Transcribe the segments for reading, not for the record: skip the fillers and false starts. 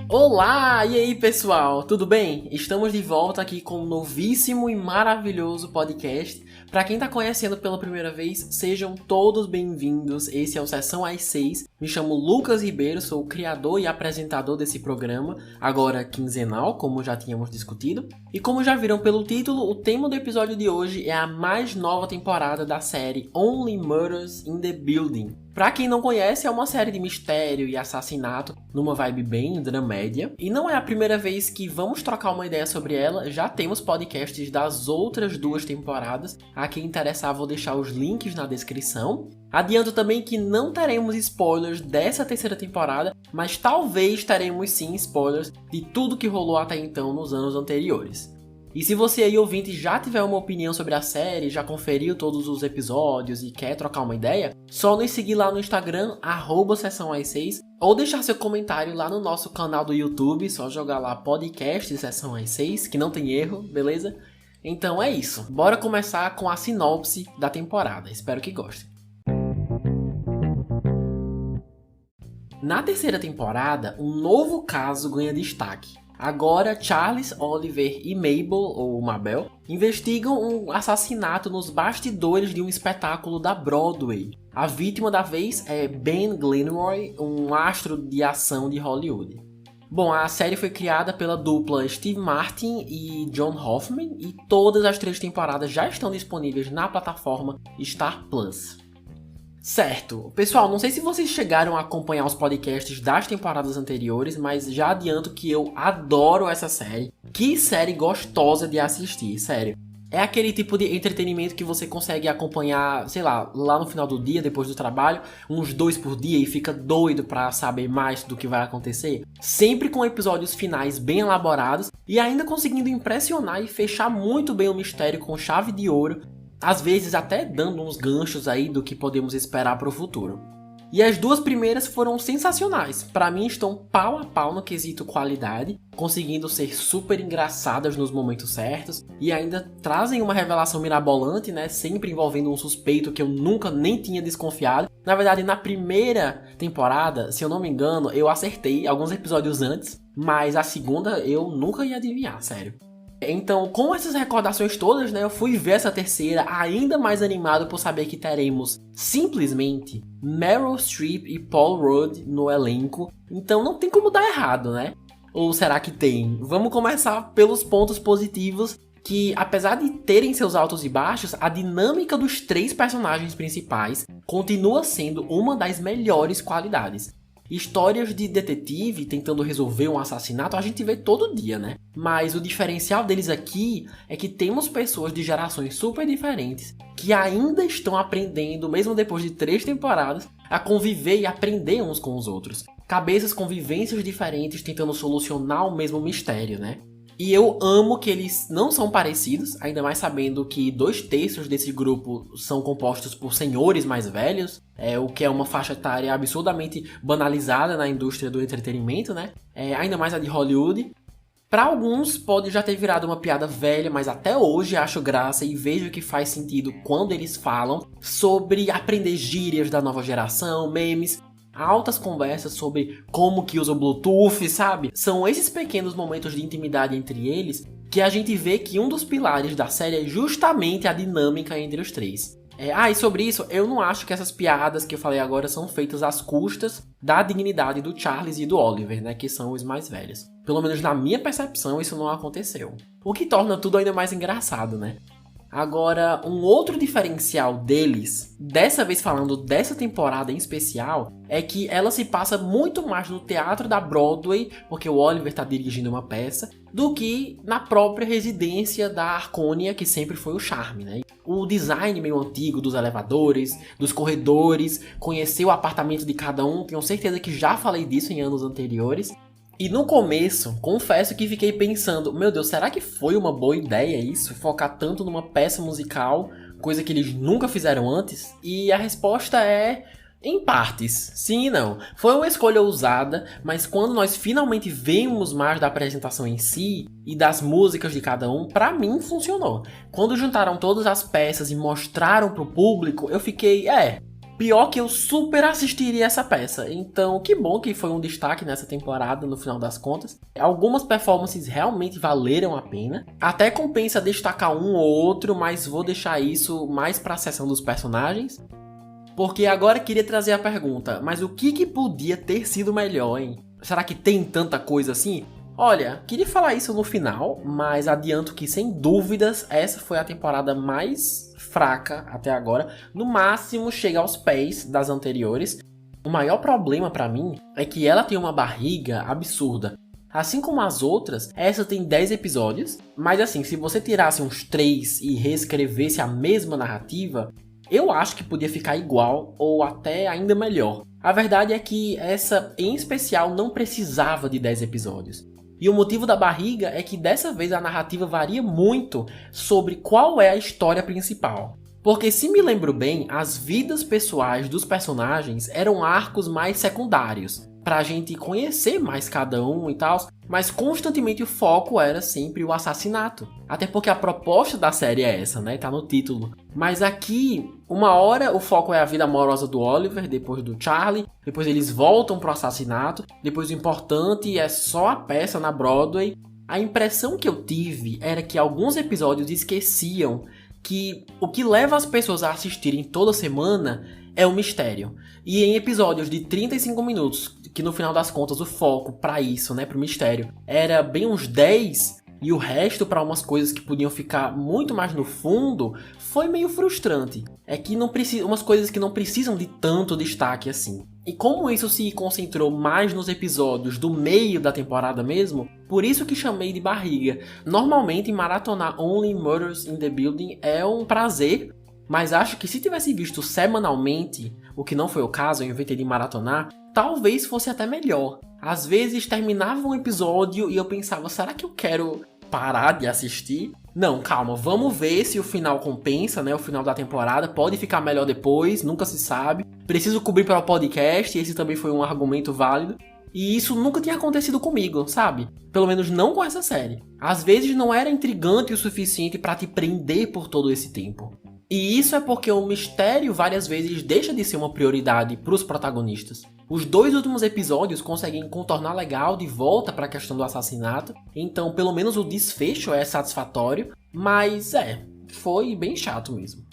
Olá! E aí, pessoal? Tudo bem? Estamos de volta aqui com um novíssimo e maravilhoso podcast. Para quem está conhecendo pela primeira vez, sejam todos bem-vindos. Esse é o Sessão às 6. Me chamo Lucas Ribeiro, sou o criador e apresentador desse programa, agora quinzenal, como já tínhamos discutido. E como já viram pelo título, o tema do episódio de hoje é a mais nova temporada da série Only Murders in the Building. Pra quem não conhece, é uma série de mistério e assassinato numa vibe bem dramédia. E não é a primeira vez que vamos trocar uma ideia sobre ela, já temos podcasts das outras duas temporadas. A quem interessar, vou deixar os links na descrição. Adianto também que não teremos spoilers dessa terceira temporada, mas talvez teremos sim spoilers de tudo que rolou até então nos anos anteriores. E se você aí, ouvinte, já tiver uma opinião sobre a série, já conferiu todos os episódios e quer trocar uma ideia, só nos seguir lá no Instagram, @sessãoas6, ou deixar seu comentário lá no nosso canal do YouTube, só jogar lá podcast Sessão às 6, que não tem erro, beleza? Então é isso, bora começar com a sinopse da temporada, espero que gostem. Na terceira temporada, um novo caso ganha destaque. Agora, Charles, Oliver e Mabel, ou Mabel, investigam um assassinato nos bastidores de um espetáculo da Broadway. A vítima da vez é Ben Glenroy, um astro de ação de Hollywood. Bom, a série foi criada pela dupla Steve Martin e John Hoffman, e todas as 3 temporadas já estão disponíveis na plataforma Star Plus. Certo, pessoal, não sei se vocês chegaram a acompanhar os podcasts das temporadas anteriores, mas já adianto que eu adoro essa série. Que série gostosa de assistir, sério. É aquele tipo de entretenimento que você consegue acompanhar, sei lá no final do dia, depois do trabalho, uns 2 por dia e fica doido pra saber mais do que vai acontecer. Sempre com episódios finais bem elaborados e ainda conseguindo impressionar e fechar muito bem o mistério com chave de ouro. Às vezes até dando uns ganchos aí do que podemos esperar para o futuro. E as 2 primeiras foram sensacionais. Para mim estão pau a pau no quesito qualidade, conseguindo ser super engraçadas nos momentos certos e ainda trazem uma revelação mirabolante, né? Sempre envolvendo um suspeito que eu nunca nem tinha desconfiado. Na verdade, na primeira temporada, se eu não me engano, eu acertei alguns episódios antes, mas a segunda eu nunca ia adivinhar, sério. Então, com essas recordações todas, né, eu fui ver essa terceira ainda mais animado por saber que teremos, simplesmente, Meryl Streep e Paul Rudd no elenco. Então não tem como dar errado, né? Ou será que tem? Vamos começar pelos pontos positivos, que apesar de terem seus altos e baixos, a dinâmica dos 3 personagens principais continua sendo uma das melhores qualidades. Histórias de detetive tentando resolver um assassinato a gente vê todo dia, né? Mas o diferencial deles aqui é que temos pessoas de gerações super diferentes que ainda estão aprendendo, mesmo depois de 3 temporadas, a conviver e aprender uns com os outros. Cabeças com vivências diferentes tentando solucionar o mesmo mistério, né? E eu amo que eles não são parecidos, ainda mais sabendo que 2/3 desse grupo são compostos por senhores mais velhos, o que é uma faixa etária absurdamente banalizada na indústria do entretenimento, né? Ainda mais a de Hollywood. Para alguns pode já ter virado uma piada velha, mas até hoje acho graça e vejo que faz sentido quando eles falam sobre aprender gírias da nova geração, memes, altas conversas sobre como que usa o Bluetooth, sabe? São esses pequenos momentos de intimidade entre eles que a gente vê que um dos pilares da série é justamente a dinâmica entre os 3. E sobre isso, eu não acho que essas piadas que eu falei agora são feitas às custas da dignidade do Charles e do Oliver, né? Que são os mais velhos. Pelo menos na minha percepção, isso não aconteceu. O que torna tudo ainda mais engraçado, né? Agora, um outro diferencial deles, dessa vez falando dessa temporada em especial, é que ela se passa muito mais no teatro da Broadway, porque o Oliver está dirigindo uma peça, do que na própria residência da Arconia, que sempre foi o charme, né? O design meio antigo dos elevadores, dos corredores, conhecer o apartamento de cada um, tenho certeza que já falei disso em anos anteriores. E no começo, confesso que fiquei pensando, meu Deus, será que foi uma boa ideia isso? Focar tanto numa peça musical, coisa que eles nunca fizeram antes? E a resposta é, em partes, sim e não. Foi uma escolha ousada, mas quando nós finalmente vemos mais da apresentação em si e das músicas de cada um, pra mim funcionou. Quando juntaram todas as peças e mostraram pro público, eu fiquei, Pior que eu super assistiria essa peça. Então, que bom que foi um destaque nessa temporada, no final das contas. Algumas performances realmente valeram a pena. Até compensa destacar um ou outro, mas vou deixar isso mais pra seção dos personagens. Porque agora eu queria trazer a pergunta, mas o que podia ter sido melhor, hein? Será que tem tanta coisa assim? Olha, queria falar isso no final, mas adianto que sem dúvidas essa foi a temporada mais fraca até agora. No máximo chega aos pés das anteriores. O maior problema pra mim é que ela tem uma barriga absurda. Assim como as outras, essa tem 10 episódios, mas assim, se você tirasse uns 3 e reescrevesse a mesma narrativa, eu acho que podia ficar igual ou até ainda melhor. A verdade é que essa em especial não precisava de 10 episódios. E o motivo da barriga é que dessa vez a narrativa varia muito sobre qual é a história principal. Porque se me lembro bem, as vidas pessoais dos personagens eram arcos mais secundários, pra gente conhecer mais cada um e tal, mas constantemente o foco era sempre o assassinato. Até porque a proposta da série é essa, né? Tá no título. Mas aqui, uma hora o foco é a vida amorosa do Oliver, depois do Charlie, depois eles voltam pro assassinato, depois o importante é só a peça na Broadway. A impressão que eu tive era que alguns episódios esqueciam que o que leva as pessoas a assistirem toda semana é o mistério. E em episódios de 35 minutos, que no final das contas o foco pra isso, né, pro mistério, era bem uns 10, e o resto pra umas coisas que podiam ficar muito mais no fundo, foi meio frustrante. É que não precisa, umas coisas que não precisam de tanto destaque assim. E como isso se concentrou mais nos episódios do meio da temporada mesmo, por isso que chamei de barriga. Normalmente maratonar Only Murders in the Building é um prazer, mas acho que se tivesse visto semanalmente, o que não foi o caso, eu inventei de maratonar, talvez fosse até melhor. Às vezes terminava um episódio e eu pensava, será que eu quero parar de assistir? Não, calma, vamos ver se o final compensa, né? O final da temporada pode ficar melhor depois, nunca se sabe. Preciso cobrir para o podcast, esse também foi um argumento válido. E isso nunca tinha acontecido comigo, sabe? Pelo menos não com essa série. Às vezes não era intrigante o suficiente para te prender por todo esse tempo. E isso é porque o mistério várias vezes deixa de ser uma prioridade para os protagonistas. Os 2 últimos episódios conseguem contornar legal de volta para a questão do assassinato, então pelo menos o desfecho é satisfatório, mas foi bem chato mesmo.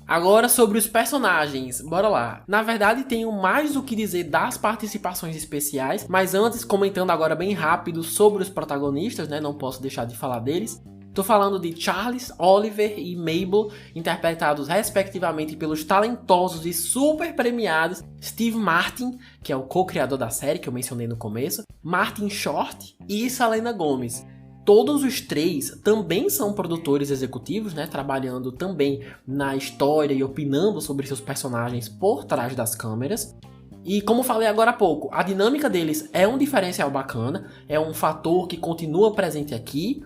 Agora sobre os personagens, bora lá. Na verdade tenho mais o que dizer das participações especiais, mas antes comentando agora bem rápido sobre os protagonistas, né, não posso deixar de falar deles. Tô falando de Charles, Oliver e Mabel, interpretados respectivamente pelos talentosos e super premiados Steve Martin, que é o co-criador da série que eu mencionei no começo, Martin Short e Selena Gomez. Todos os 3 também são produtores executivos, né, trabalhando também na história e opinando sobre seus personagens por trás das câmeras. E como falei agora há pouco, a dinâmica deles é um diferencial bacana, é um fator que continua presente aqui,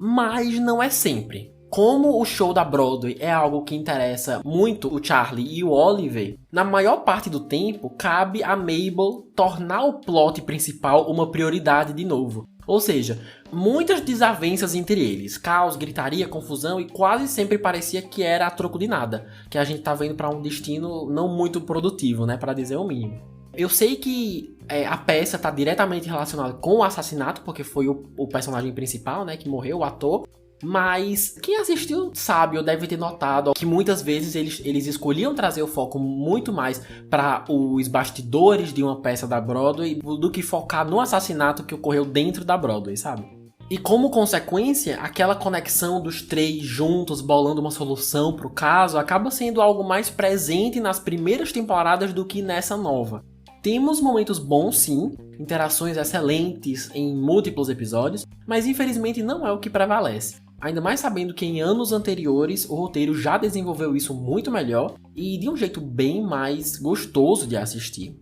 mas não é sempre. Como o show da Broadway é algo que interessa muito o Charlie e o Oliver, na maior parte do tempo cabe a Mabel tornar o plot principal uma prioridade de novo. Ou seja, muitas desavenças entre eles, caos, gritaria, confusão e quase sempre parecia que era a troco de nada, que a gente tá vendo para um destino não muito produtivo, né, para dizer o mínimo. Eu sei que a peça está diretamente relacionada com o assassinato, porque foi o personagem principal, né, que morreu, o ator. Mas quem assistiu sabe ou deve ter notado que muitas vezes eles escolhiam trazer o foco muito mais para os bastidores de uma peça da Broadway do que focar no assassinato que ocorreu dentro da Broadway, sabe? E como consequência, aquela conexão dos 3 juntos, bolando uma solução para o caso, acaba sendo algo mais presente nas primeiras temporadas do que nessa nova. Temos momentos bons sim, interações excelentes em múltiplos episódios, mas infelizmente não é o que prevalece. Ainda mais sabendo que em anos anteriores o roteiro já desenvolveu isso muito melhor e de um jeito bem mais gostoso de assistir.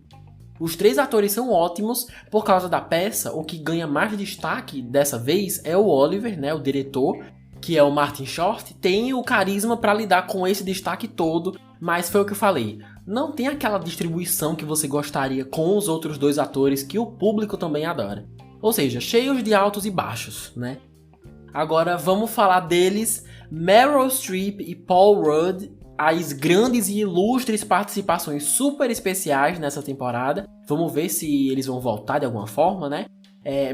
Os 3 atores são ótimos, por causa da peça, o que ganha mais destaque dessa vez é o Oliver, né, o diretor, que é o Martin Short, tem o carisma para lidar com esse destaque todo, mas foi o que eu falei, não tem aquela distribuição que você gostaria com os outros 2 atores que o público também adora. Ou seja, cheios de altos e baixos, né? Agora vamos falar deles. Meryl Streep e Paul Rudd as grandes e ilustres participações super especiais nessa temporada. Vamos ver se eles vão voltar de alguma forma, né?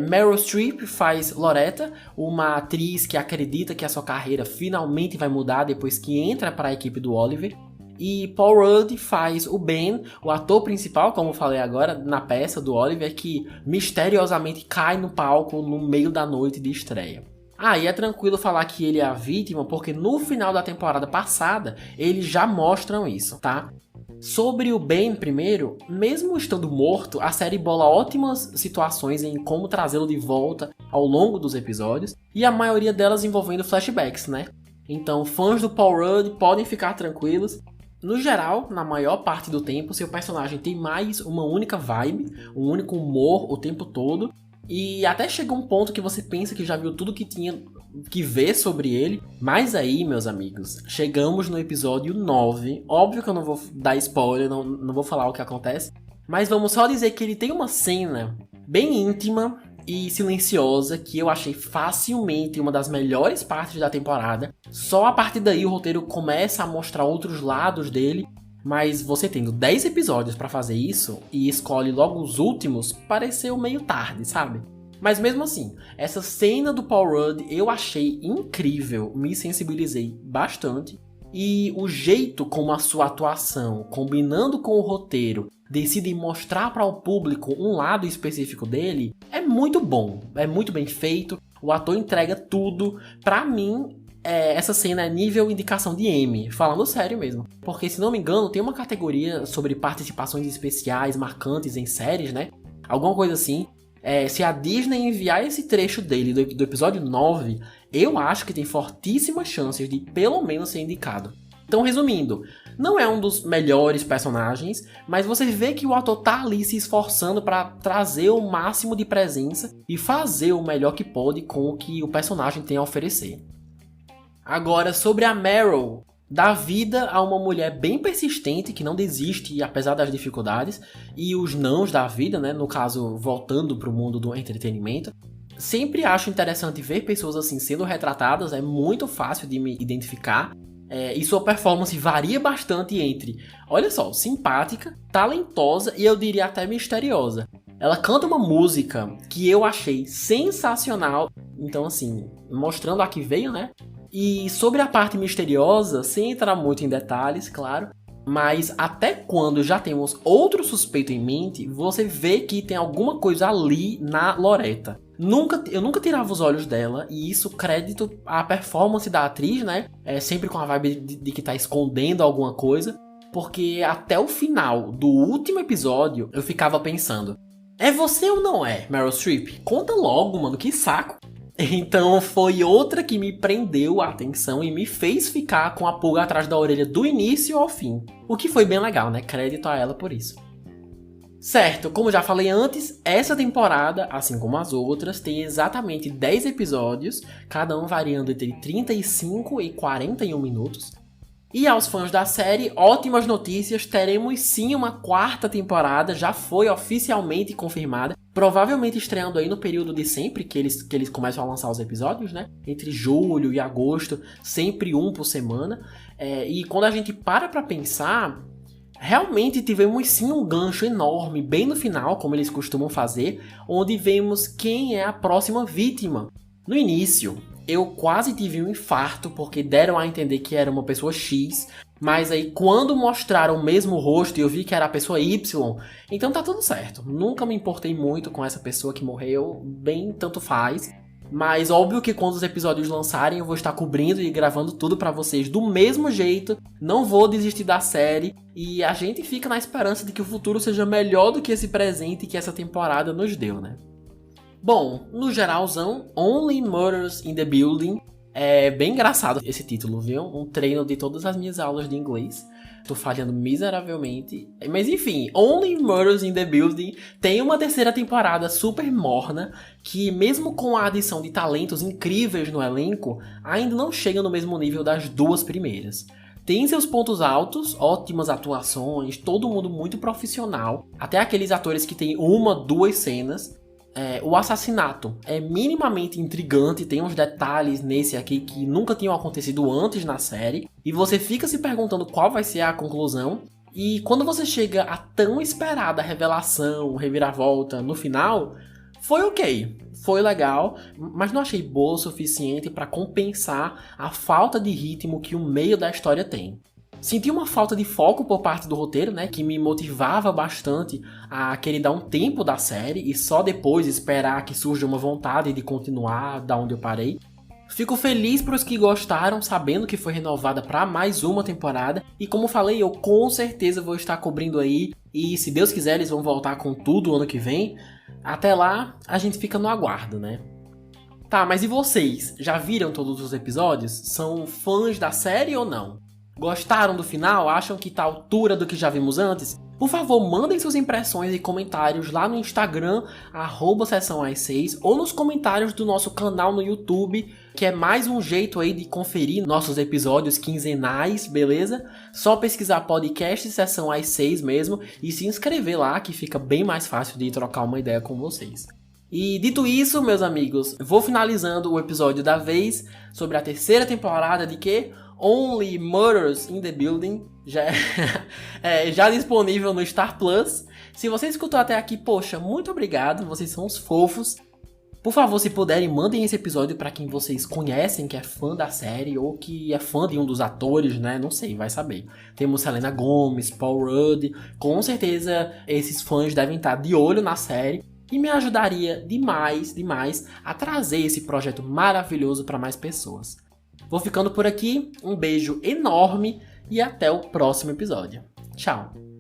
Meryl Streep faz Loretta, uma atriz que acredita que a sua carreira finalmente vai mudar depois que entra para a equipe do Oliver. E Paul Rudd faz o Ben, o ator principal, como eu falei agora, na peça do Oliver, que misteriosamente cai no palco no meio da noite de estreia. E é tranquilo falar que ele é a vítima, porque no final da temporada passada, eles já mostram isso, tá? Sobre o Ben primeiro, mesmo estando morto, a série bola ótimas situações em como trazê-lo de volta ao longo dos episódios, e a maioria delas envolvendo flashbacks, né? Então, fãs do Paul Rudd podem ficar tranquilos. No geral, na maior parte do tempo, seu personagem tem mais uma única vibe, um único humor o tempo todo, e até chega um ponto que você pensa que já viu tudo que tinha que ver sobre ele. Mas aí, meus amigos, chegamos no episódio 9. Óbvio que eu não vou dar spoiler, não vou falar o que acontece, mas vamos só dizer que ele tem uma cena bem íntima e silenciosa que eu achei facilmente uma das melhores partes da temporada. Só a partir daí o roteiro começa a mostrar outros lados dele, mas você tendo 10 episódios pra fazer isso e escolhe logo os últimos, pareceu meio tarde, sabe? Mas mesmo assim, essa cena do Paul Rudd eu achei incrível, me sensibilizei bastante. E o jeito como a sua atuação, combinando com o roteiro, decide mostrar para o público um lado específico dele, é muito bom, é muito bem feito, o ator entrega tudo. Pra mim, essa cena é nível indicação de Emmy, falando sério mesmo. Porque, se não me engano, tem uma categoria sobre participações especiais marcantes em séries, né? Alguma coisa assim. Se a Disney enviar esse trecho dele do episódio 9, eu acho que tem fortíssimas chances de pelo menos ser indicado. Então, resumindo, não é um dos melhores personagens, mas você vê que o ator tá ali se esforçando para trazer o máximo de presença e fazer o melhor que pode com o que o personagem tem a oferecer. Agora, sobre a Meryl, dá vida a uma mulher bem persistente, que não desiste apesar das dificuldades, e os nãos da vida, né? No caso, voltando para o mundo do entretenimento. Sempre acho interessante ver pessoas assim sendo retratadas, é muito fácil de me identificar. E sua performance varia bastante entre, olha só, simpática, talentosa e eu diria até misteriosa. Ela canta uma música que eu achei sensacional, então assim, mostrando a que veio, né? E sobre a parte misteriosa, sem entrar muito em detalhes, claro, mas até quando já temos outro suspeito em mente, você vê que tem alguma coisa ali na Loretta. Eu nunca tirava os olhos dela, e isso crédito à performance da atriz, né? Sempre com a vibe de que tá escondendo alguma coisa, porque até o final do último episódio eu ficava pensando: é você ou não é, Meryl Streep? Conta logo, mano, que saco. Então foi outra que me prendeu a atenção e me fez ficar com a pulga atrás da orelha do início ao fim. O que foi bem legal, né? Crédito a ela por isso. Certo, como já falei antes, essa temporada, assim como as outras, tem exatamente 10 episódios, cada um variando entre 35 e 41 minutos. E aos fãs da série, ótimas notícias, teremos sim uma quarta temporada, já foi oficialmente confirmada, provavelmente estreando aí no período de sempre que eles começam a lançar os episódios, né? Entre julho e agosto, sempre um por semana. E quando a gente para pra pensar, realmente tivemos sim um gancho enorme, bem no final, como eles costumam fazer, onde vemos quem é a próxima vítima. No início, eu quase tive um infarto, porque deram a entender que era uma pessoa X, mas aí quando mostraram o mesmo rosto e eu vi que era a pessoa Y, então tá tudo certo. Nunca me importei muito com essa pessoa que morreu, bem tanto faz. Mas óbvio que quando os episódios lançarem eu vou estar cobrindo e gravando tudo pra vocês do mesmo jeito. Não vou desistir da série e a gente fica na esperança de que o futuro seja melhor do que esse presente que essa temporada nos deu, né? Bom, no geralzão, Only Murders in the Building. É bem engraçado esse título, viu? Um treino de todas as minhas aulas de inglês. Tô falhando miseravelmente. Mas enfim, Only Murders in the Building tem uma terceira temporada super morna, que mesmo com a adição de talentos incríveis no elenco, ainda não chega no mesmo nível das duas primeiras. Tem seus pontos altos, ótimas atuações, todo mundo muito profissional, até aqueles atores que tem uma, duas cenas. O assassinato é minimamente intrigante, tem uns detalhes nesse aqui que nunca tinham acontecido antes na série, e você fica se perguntando qual vai ser a conclusão. E quando você chega à tão esperada revelação, reviravolta no final, foi ok, foi legal, mas não achei boa o suficiente para compensar a falta de ritmo que o meio da história tem. Senti uma falta de foco por parte do roteiro, né, que me motivava bastante a querer dar um tempo da série e só depois esperar que surja uma vontade de continuar da onde eu parei. Fico feliz para os que gostaram, sabendo que foi renovada para mais uma temporada, e como falei, eu com certeza vou estar cobrindo aí, e se Deus quiser eles vão voltar com tudo ano que vem. Até lá, a gente fica no aguardo, né? Tá, mas e vocês? Já viram todos os episódios? São fãs da série ou não? Gostaram do final? Acham que tá à altura do que já vimos antes? Por favor, mandem suas impressões e comentários lá no Instagram, @sessãoas6, ou nos comentários do nosso canal no YouTube, que é mais um jeito aí de conferir nossos episódios quinzenais, beleza? Só pesquisar podcast Sessão às 6 mesmo e se inscrever lá, que fica bem mais fácil de trocar uma ideia com vocês. E dito isso, meus amigos, vou finalizando o episódio da vez sobre a terceira temporada de que? Only Murders in the Building, já disponível no Star Plus. Se você escutou até aqui, poxa, muito obrigado, vocês são os fofos. Por favor, se puderem, mandem esse episódio para quem vocês conhecem, que é fã da série, ou que é fã de um dos atores, né? Não sei, vai saber. Temos Selena Gomez, Paul Rudd, com certeza esses fãs devem estar de olho na série. E me ajudaria demais a trazer esse projeto maravilhoso para mais pessoas. Vou ficando por aqui, um beijo enorme e até o próximo episódio. Tchau!